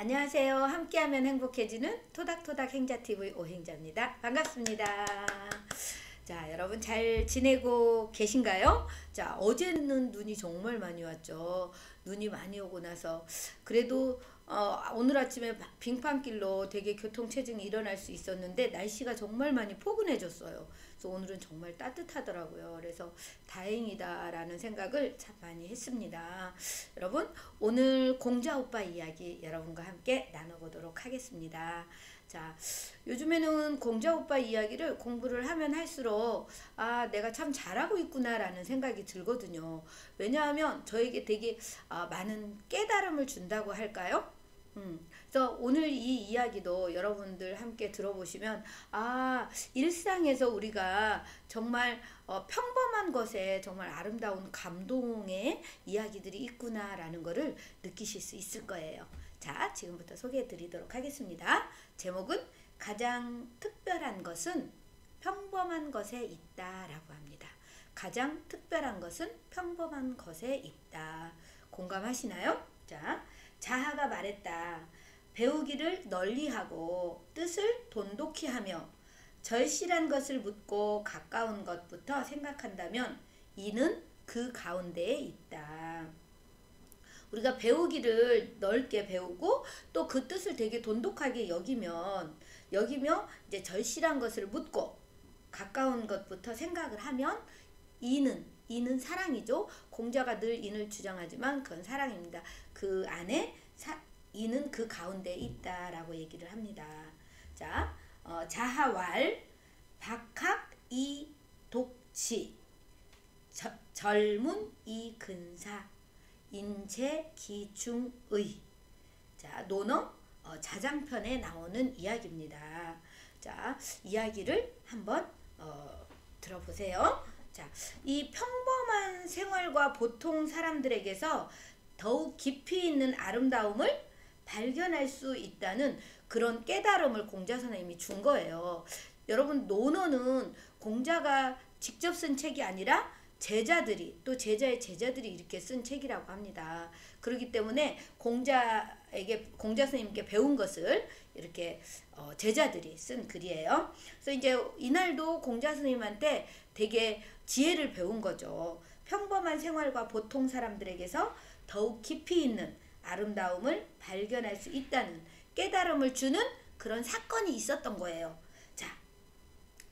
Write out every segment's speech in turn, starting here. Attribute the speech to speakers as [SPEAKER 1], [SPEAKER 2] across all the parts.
[SPEAKER 1] 안녕하세요. 함께하면 행복해지는 토닥토닥 행자TV 오행자입니다. 반갑습니다. 자, 여러분 잘 지내고 계신가요? 자, 어제는 눈이 정말 많이 왔죠. 눈이 많이 오고 나서 그래도 오늘 아침에 빙판길로 되게 교통체증이 일어날 수 있었는데 날씨가 정말 많이 포근해졌어요. 그래서 오늘은 정말 따뜻하더라고요. 그래서 다행이다라는 생각을 참 많이 했습니다. 여러분, 오늘 공자 오빠 이야기 여러분과 함께 나눠보도록 하겠습니다. 자, 요즘에는 공자 오빠 이야기를 공부를 하면 할수록 내가 참 잘하고 있구나 라는 생각이 들거든요. 왜냐하면 저에게 되게 많은 깨달음을 준다고 할까요? 그래서 오늘 이 이야기도 여러분들 함께 들어보시면 일상에서 우리가 정말 평범한 것에 정말 아름다운 감동의 이야기들이 있구나라는 것을 느끼실 수 있을 거예요. 자, 지금부터 소개해 드리도록 하겠습니다. 제목은 가장 특별한 것은 평범한 것에 있다라고 합니다. 가장 특별한 것은 평범한 것에 있다. 공감하시나요? 자, 자하가 말했다. 배우기를 널리하고 뜻을 돈독히 하며 절실한 것을 묻고 가까운 것부터 생각한다면 이는 그 가운데에 있다. 우리가 배우기를 넓게 배우고 또 그 뜻을 되게 돈독하게 여기며 이제 절실한 것을 묻고 가까운 것부터 생각을 하면 이는 사랑이죠. 공자가 늘 인을 주장하지만 그건 사랑입니다. 그 안에 이는 그 가운데 있다라고 얘기를 합니다. 자, 자하왈 박학 이 독치 젊은 이 근사 인체 기중의. 자, 논어 자장편에 나오는 이야기입니다. 자, 이야기를 한번 들어보세요. 자, 이 평범한 생활과 보통 사람들에게서 더욱 깊이 있는 아름다움을 발견할 수 있다는 그런 깨달음을 공자 선생님이 준 거예요. 여러분, 논어는 공자가 직접 쓴 책이 아니라 제자들이 또 제자의 제자들이 이렇게 쓴 책이라고 합니다. 그렇기 때문에 공자 선생님께 배운 것을 이렇게 제자들이 쓴 글이에요. 그래서 이제 이날도 공자 선생님한테 되게 지혜를 배운 거죠. 평범한 생활과 보통 사람들에게서 더욱 깊이 있는 아름다움을 발견할 수 있다는 깨달음을 주는 그런 사건이 있었던 거예요. 자,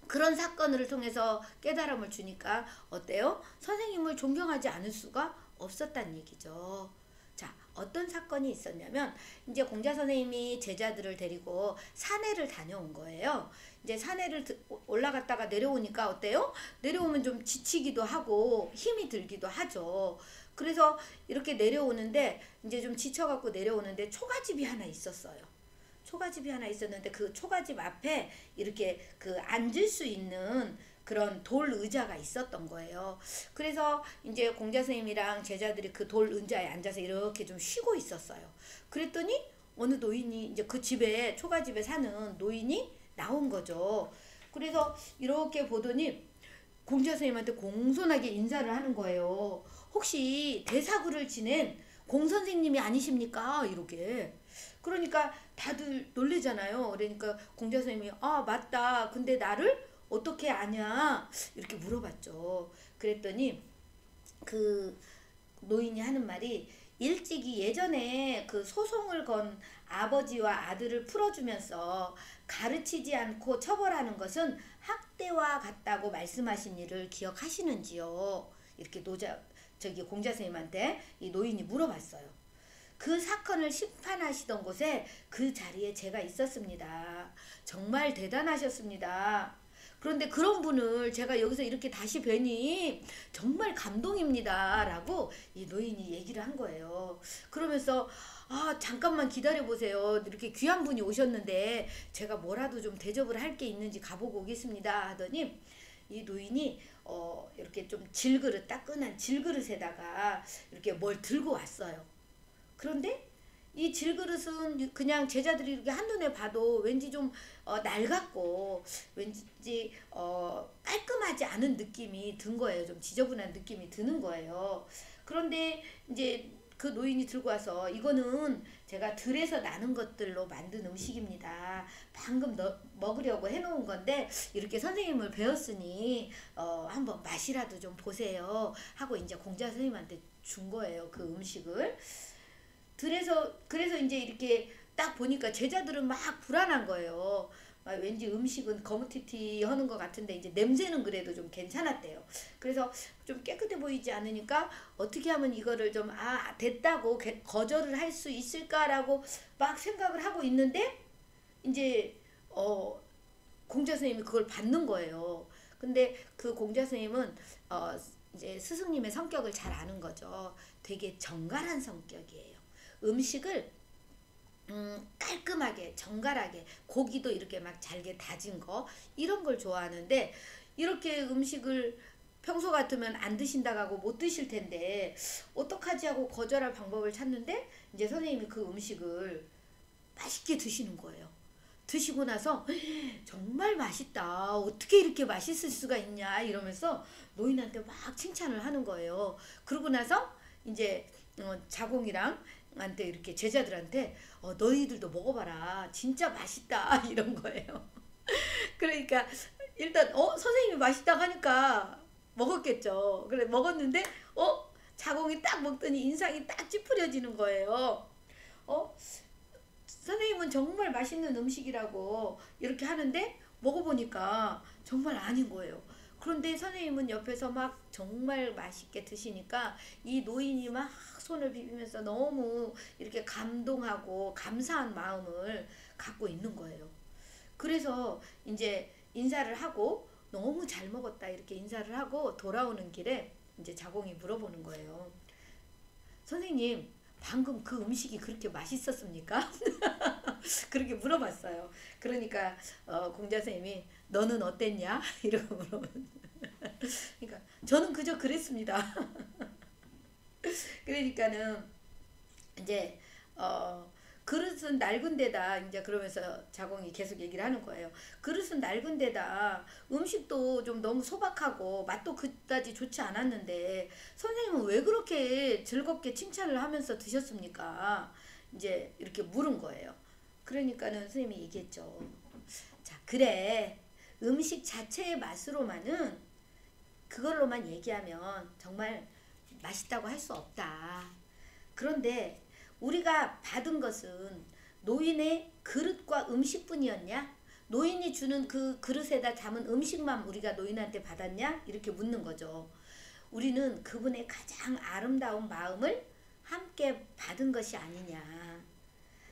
[SPEAKER 1] 그런 사건을 통해서 깨달음을 주니까 어때요? 선생님을 존경하지 않을 수가 없었다는 얘기죠. 자, 어떤 사건이 있었냐면 이제 공자 선생님이 제자들을 데리고 산에를 다녀온 거예요. 이제 산에를 올라갔다가 내려오니까 어때요? 내려오면 좀 지치기도 하고 힘이 들기도 하죠. 그래서 이렇게 내려오는데 이제 좀 지쳐갖고 내려오는데 초가집이 하나 있었어요. 초가집이 하나 있었는데 그 초가집 앞에 이렇게 그 앉을 수 있는 그런 돌 의자가 있었던 거예요. 그래서 이제 공자 선생님이랑 제자들이 그 돌 의자에 앉아서 이렇게 좀 쉬고 있었어요. 그랬더니 어느 노인이 이제 그 집에 초가집에 사는 노인이 나온 거죠. 그래서 이렇게 보더니 공자 선생님한테 공손하게 인사를 하는 거예요. 혹시 대사구를 지낸 공 선생님이 아니십니까? 이렇게. 그러니까 다들 놀래잖아요. 그러니까 공자 선생님이 맞다. 근데 나를 어떻게 아냐? 이렇게 물어봤죠. 그랬더니 그 노인이 하는 말이 일찍이 예전에 그 소송을 건 아버지와 아들을 풀어주면서 가르치지 않고 처벌하는 것은 학대와 같다고 말씀하신 일을 기억하시는지요? 이렇게 공자 선생님한테 이 노인이 물어봤어요. 그 사건을 심판하시던 곳에 그 자리에 제가 있었습니다. 정말 대단하셨습니다. 그런데 그런 분을 제가 여기서 이렇게 다시 뵈니 정말 감동입니다. 라고 이 노인이 얘기를 한 거예요. 그러면서 잠깐만 기다려 보세요. 이렇게 귀한 분이 오셨는데 제가 뭐라도 좀 대접을 할 게 있는지 가보고 오겠습니다. 하더니 이 노인이 이렇게 좀 따끈한 질그릇에다가 이렇게 뭘 들고 왔어요. 그런데 이 질그릇은 그냥 제자들이 이렇게 한눈에 봐도 왠지 좀 낡았고 왠지 깔끔하지 않은 느낌이 든 거예요. 좀 지저분한 느낌이 드는 거예요. 그런데 이제 그 노인이 들고 와서 이거는 제가 들에서 나는 것들로 만든 음식입니다. 방금 먹으려고 해놓은 건데 이렇게 선생님을 배웠으니 한번 맛이라도 좀 보세요 하고 이제 공자 선생님한테 준 거예요. 그 음식을. 그래서 이제 이렇게 딱 보니까 제자들은 막 불안한 거예요. 왠지 음식은 거무튀튀 하는 것 같은데 이제 냄새는 그래도 좀 괜찮았대요. 그래서 좀 깨끗해 보이지 않으니까 어떻게 하면 이거를 좀 됐다고 거절을 할 수 있을까라고 막 생각을 하고 있는데 이제 공자 선생님이 그걸 받는 거예요. 근데 그 공자 선생님은 이제 스승님의 성격을 잘 아는 거죠. 되게 정갈한 성격이에요. 음식을 깔끔하게 정갈하게 고기도 이렇게 막 잘게 다진 거 이런 걸 좋아하는데 이렇게 음식을 평소 같으면 안 드신다고 하고 못 드실 텐데 어떡하지 하고 거절할 방법을 찾는데 이제 선생님이 그 음식을 맛있게 드시는 거예요. 드시고 나서 정말 맛있다. 어떻게 이렇게 맛있을 수가 있냐 이러면서 노인한테 막 칭찬을 하는 거예요. 그러고 나서 이제 자공이랑 한테 이렇게 제자들한테 너희들도 먹어봐라. 진짜 맛있다. 이런 거예요. 그러니까 일단 선생님이 맛있다고 하니까 먹었겠죠. 그래 먹었는데 자공이 딱 먹더니 인상이 딱 찌푸려지는 거예요. 선생님은 정말 맛있는 음식이라고 이렇게 하는데 먹어보니까 정말 아닌 거예요. 그런데 선생님은 옆에서 막 정말 맛있게 드시니까 이 노인이 막 손을 비비면서 너무 이렇게 감동하고 감사한 마음을 갖고 있는 거예요. 그래서 이제 인사를 하고 너무 잘 먹었다 이렇게 인사를 하고 돌아오는 길에 이제 자공이 물어보는 거예요. 선생님, 방금 그 음식이 그렇게 맛있었습니까? 그렇게 물어봤어요. 그러니까 공자 선생님이 너는 어땠냐? 이러고 물어보는. 그러니까 저는 그저 그랬습니다. 그러니까는 이제 그릇은 낡은 데다 이제 그러면서 자공이 계속 얘기를 하는 거예요. 그릇은 낡은 데다 음식도 좀 너무 소박하고 맛도 그다지 좋지 않았는데 선생님은 왜 그렇게 즐겁게 칭찬을 하면서 드셨습니까? 이제 이렇게 물은 거예요. 그러니까는 선생님이 얘기했죠. 자, 그래. 음식 자체의 맛으로만은 그걸로만 얘기하면 정말 맛있다고 할 수 없다. 그런데 우리가 받은 것은 노인의 그릇과 음식뿐이었냐? 노인이 주는 그 그릇에다 담은 음식만 우리가 노인한테 받았냐? 이렇게 묻는 거죠. 우리는 그분의 가장 아름다운 마음을 함께 받은 것이 아니냐.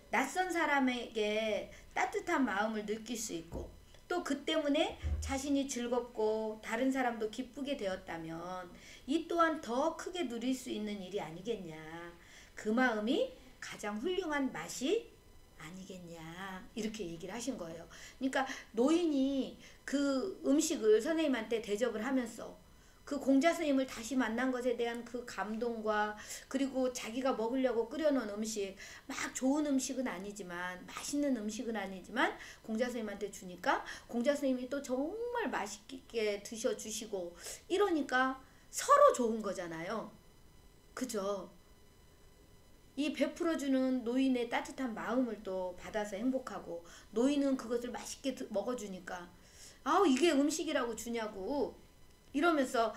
[SPEAKER 1] 낯선 사람에게 따뜻한 마음을 느낄 수 있고 또 그 때문에 자신이 즐겁고 다른 사람도 기쁘게 되었다면 이 또한 더 크게 누릴 수 있는 일이 아니겠냐. 그 마음이 가장 훌륭한 맛이 아니겠냐. 이렇게 얘기를 하신 거예요. 그러니까 노인이 그 음식을 선생님한테 대접을 하면서 그 공자 선생님을 다시 만난 것에 대한 그 감동과 그리고 자기가 먹으려고 끓여놓은 음식 막 좋은 음식은 아니지만 맛있는 음식은 아니지만 공자 선생님한테 주니까 공자 선생님이 또 정말 맛있게 드셔주시고 이러니까 서로 좋은 거잖아요. 그죠? 이 베풀어주는 노인의 따뜻한 마음을 또 받아서 행복하고 노인은 그것을 맛있게 먹어주니까 이게 음식이라고 주냐고 이러면서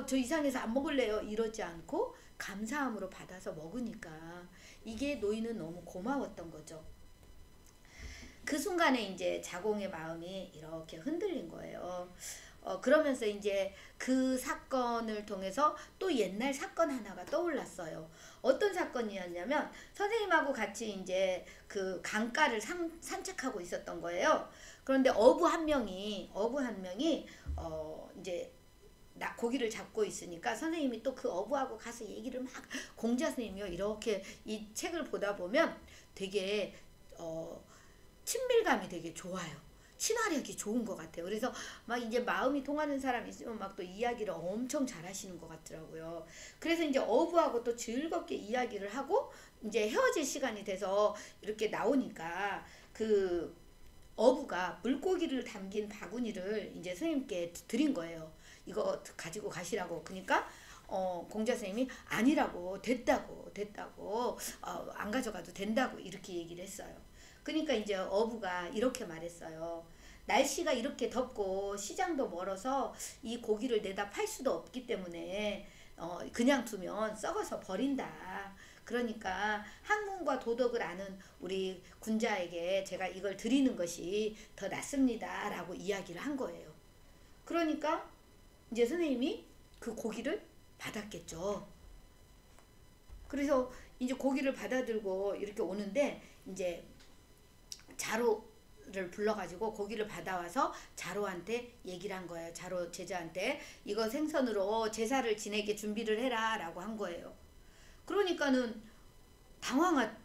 [SPEAKER 1] 저 이상해서 안 먹을래요 이러지 않고 감사함으로 받아서 먹으니까 이게 노인은 너무 고마웠던 거죠. 그 순간에 이제 자공의 마음이 이렇게 흔들린 거예요. 그러면서 이제 그 사건을 통해서 또 옛날 사건 하나가 떠올랐어요. 어떤 사건이었냐면 선생님하고 같이 이제 그 강가를 산책하고 있었던 거예요. 그런데 어부 한 명이 이제 고기를 잡고 있으니까 선생님이 또 그 어부하고 가서 얘기를 막 공자 선생님이요 이렇게 이 책을 보다 보면 되게 친밀감이 되게 좋아요. 친화력이 좋은 것 같아요. 그래서 막 이제 마음이 통하는 사람이 있으면 막 또 이야기를 엄청 잘하시는 것 같더라고요. 그래서 이제 어부하고 또 즐겁게 이야기를 하고 이제 헤어질 시간이 돼서 이렇게 나오니까 그 어부가 물고기를 담긴 바구니를 이제 선생님께 드린 거예요. 이거 가지고 가시라고. 그러니까 공자 선생님이 아니라고, 됐다고, 안 가져가도 된다고 이렇게 얘기를 했어요. 그러니까 이제 어부가 이렇게 말했어요. 날씨가 이렇게 덥고 시장도 멀어서 이 고기를 내다 팔 수도 없기 때문에 그냥 두면 썩어서 버린다. 그러니까 학문과 도덕을 아는 우리 군자에게 제가 이걸 드리는 것이 더 낫습니다. 라고 이야기를 한 거예요. 그러니까 이제 선생님이 그 고기를 받았겠죠. 그래서 이제 고기를 받아들고 이렇게 오는데 이제 자로를 불러가지고 고기를 받아와서 자로한테 얘기를 한 거예요. 자로 제자한테 이거 생선으로 제사를 지내게 준비를 해라 라고 한 거예요. 그러니까는 당황한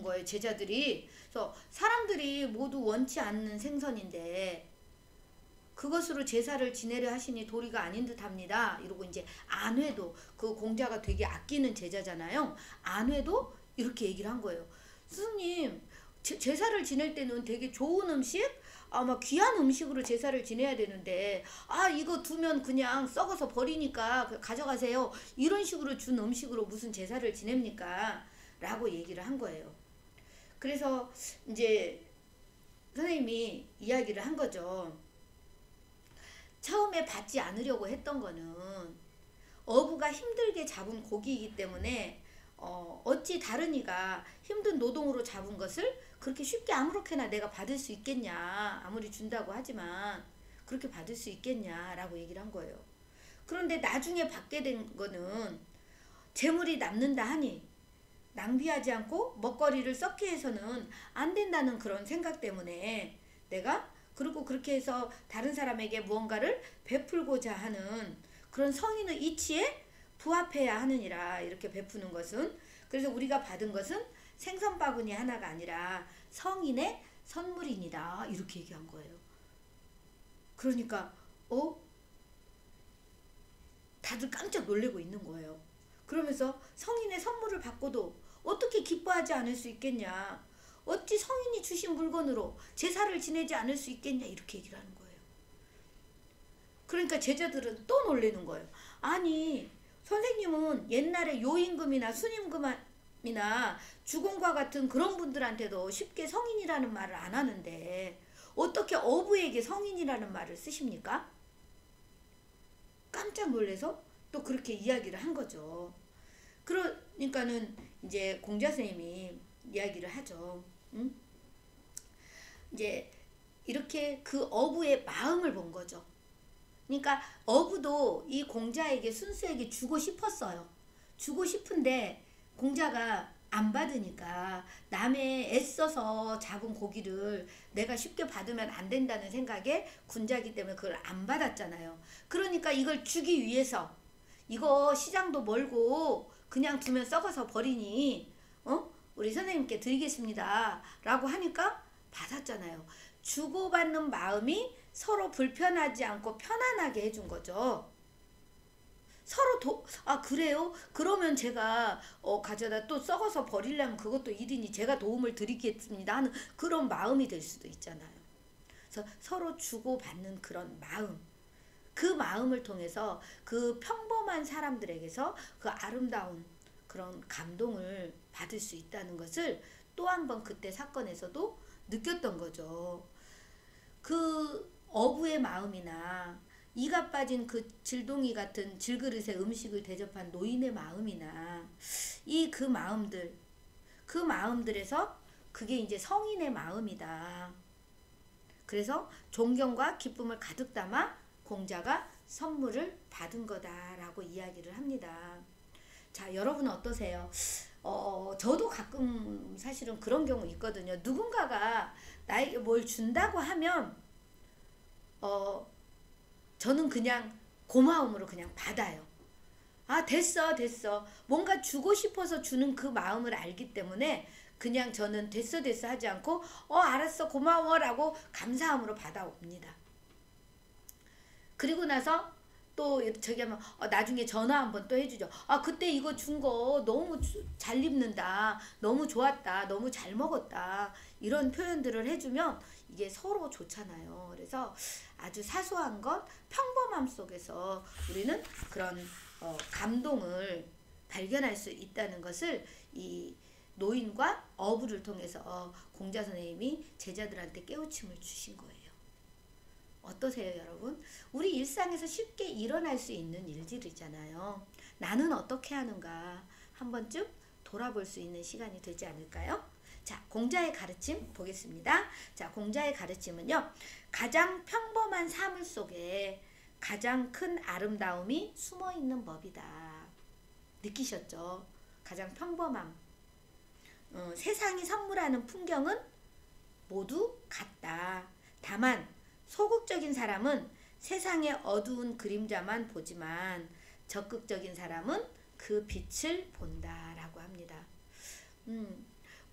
[SPEAKER 1] 거예요. 제자들이. 그래서 사람들이 모두 원치 않는 생선인데 그것으로 제사를 지내려 하시니 도리가 아닌 듯 합니다. 이러고 이제 안회도, 그 공자가 되게 아끼는 제자잖아요. 안회도 이렇게 얘기를 한 거예요. 스승님, 제사를 지낼 때는 되게 좋은 음식, 막 귀한 음식으로 제사를 지내야 되는데 이거 두면 그냥 썩어서 버리니까 가져가세요. 이런 식으로 준 음식으로 무슨 제사를 지냅니까? 라고 얘기를 한 거예요. 그래서 이제 선생님이 이야기를 한 거죠. 처음에 받지 않으려고 했던 거는 어부가 힘들게 잡은 고기이기 때문에 어찌 다른 이가 힘든 노동으로 잡은 것을 그렇게 쉽게 아무렇게나 내가 받을 수 있겠냐, 아무리 준다고 하지만 그렇게 받을 수 있겠냐라고 얘기를 한 거예요. 그런데 나중에 받게 된 거는 재물이 남는다 하니 낭비하지 않고 먹거리를 썩게 해서는 안 된다는 그런 생각 때문에 내가 그리고 그렇게 해서 다른 사람에게 무언가를 베풀고자 하는 그런 성인의 이치에 부합해야 하느니라. 이렇게 베푸는 것은, 그래서 우리가 받은 것은 생선 바구니 하나가 아니라 성인의 선물이니다. 이렇게 얘기한 거예요. 그러니까 다들 깜짝 놀래고 있는 거예요. 그러면서 성인의 선물을 받고도 어떻게 기뻐하지 않을 수 있겠냐, 어찌 성인이 주신 물건으로 제사를 지내지 않을 수 있겠냐, 이렇게 얘기를 하는 거예요. 그러니까 제자들은 또 놀라는 거예요. 아니, 선생님은 옛날에 요임금이나 순임금이나 주공과 같은 그런 분들한테도 쉽게 성인이라는 말을 안 하는데 어떻게 어부에게 성인이라는 말을 쓰십니까? 깜짝 놀라서 또 그렇게 이야기를 한 거죠. 그러니까는 이제 공자 선생님이 이야기를 하죠. 응? 이제 이렇게 그 어부의 마음을 본 거죠. 그러니까 어부도 이 공자에게, 순수에게 주고 싶었어요. 주고 싶은데 공자가 안 받으니까 남의 애써서 잡은 고기를 내가 쉽게 받으면 안 된다는 생각에 군자기 때문에 그걸 안 받았잖아요. 그러니까 이걸 주기 위해서 이거 시장도 멀고 그냥 두면 썩어서 버리니 우리 선생님께 드리겠습니다 라고 하니까 받았잖아요. 주고받는 마음이 서로 불편하지 않고 편안하게 해준 거죠. 서로 그래요? 그러면 제가 가져다 또 썩어서 버리려면 그것도 일이니 제가 도움을 드리겠습니다 하는 그런 마음이 될 수도 있잖아요. 그래서 서로 주고받는 그런 마음, 그 마음을 통해서 그 평범한 사람들에게서 그 아름다운 그런 감동을 받을 수 있다는 것을 또 한 번 그때 사건에서도 느꼈던 거죠. 그 어부의 마음이나 이가 빠진 그 질동이 같은 질그릇에 음식을 대접한 노인의 마음이나 그 마음들에서 그게 이제 성인의 마음이다. 그래서 존경과 기쁨을 가득 담아 공자가 선물을 받은 거다라고 이야기를 합니다. 자, 여러분은 어떠세요? 저도 가끔 사실은 그런 경우 있거든요. 누군가가 나에게 뭘 준다고 하면 저는 그냥 고마움으로 그냥 받아요. 됐어. 뭔가 주고 싶어서 주는 그 마음을 알기 때문에 그냥 저는 됐어 하지 않고 알았어, 고마워 라고 감사함으로 받아옵니다. 그리고 나서 또 저기 하면 나중에 전화 한번 또 해주죠. 그때 이거 준 거 너무 잘 입는다, 너무 좋았다, 너무 잘 먹었다, 이런 표현들을 해주면 이게 서로 좋잖아요. 그래서 아주 사소한 것, 평범함 속에서 우리는 그런 감동을 발견할 수 있다는 것을 이 노인과 어부를 통해서 공자 선생님이 제자들한테 깨우침을 주신 거예요. 어떠세요, 여러분? 우리 일상에서 쉽게 일어날 수 있는 일들이잖아요. 나는 어떻게 하는가 한 번쯤 돌아볼 수 있는 시간이 되지 않을까요? 자, 공자의 가르침 보겠습니다. 자, 공자의 가르침은요, 가장 평범한 사물 속에 가장 큰 아름다움이 숨어 있는 법이다. 느끼셨죠? 가장 평범함. 세상이 선물하는 풍경은 모두 같다. 다만 소극적인 사람은 세상의 어두운 그림자만 보지만 적극적인 사람은 그 빛을 본다라고 합니다.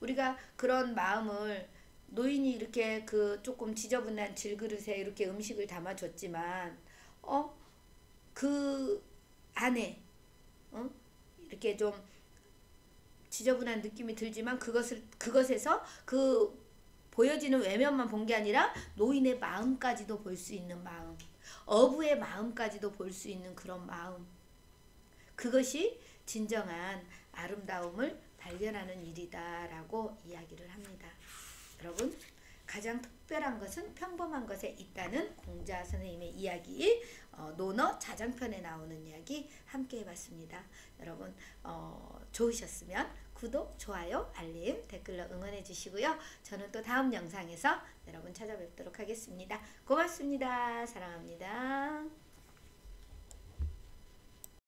[SPEAKER 1] 우리가 그런 마음을 노인이 이렇게 그 조금 지저분한 질그릇에 이렇게 음식을 담아줬지만 그 안에 이렇게 좀 지저분한 느낌이 들지만 그것에서 그 보여지는 외면만 본 게 아니라 노인의 마음까지도 볼 수 있는 마음, 어부의 마음까지도 볼 수 있는 그런 마음, 그것이 진정한 아름다움을 발견하는 일이다라고 이야기를 합니다. 여러분, 가장 특별한 것은 평범한 것에 있다는 공자 선생님의 이야기, 논어 자장편에 나오는 이야기 함께 해봤습니다. 여러분 좋으셨으면 구독, 좋아요, 알림, 댓글로 응원해 주시고요. 저는 또 다음 영상에서 여러분 찾아뵙도록 하겠습니다. 고맙습니다. 사랑합니다.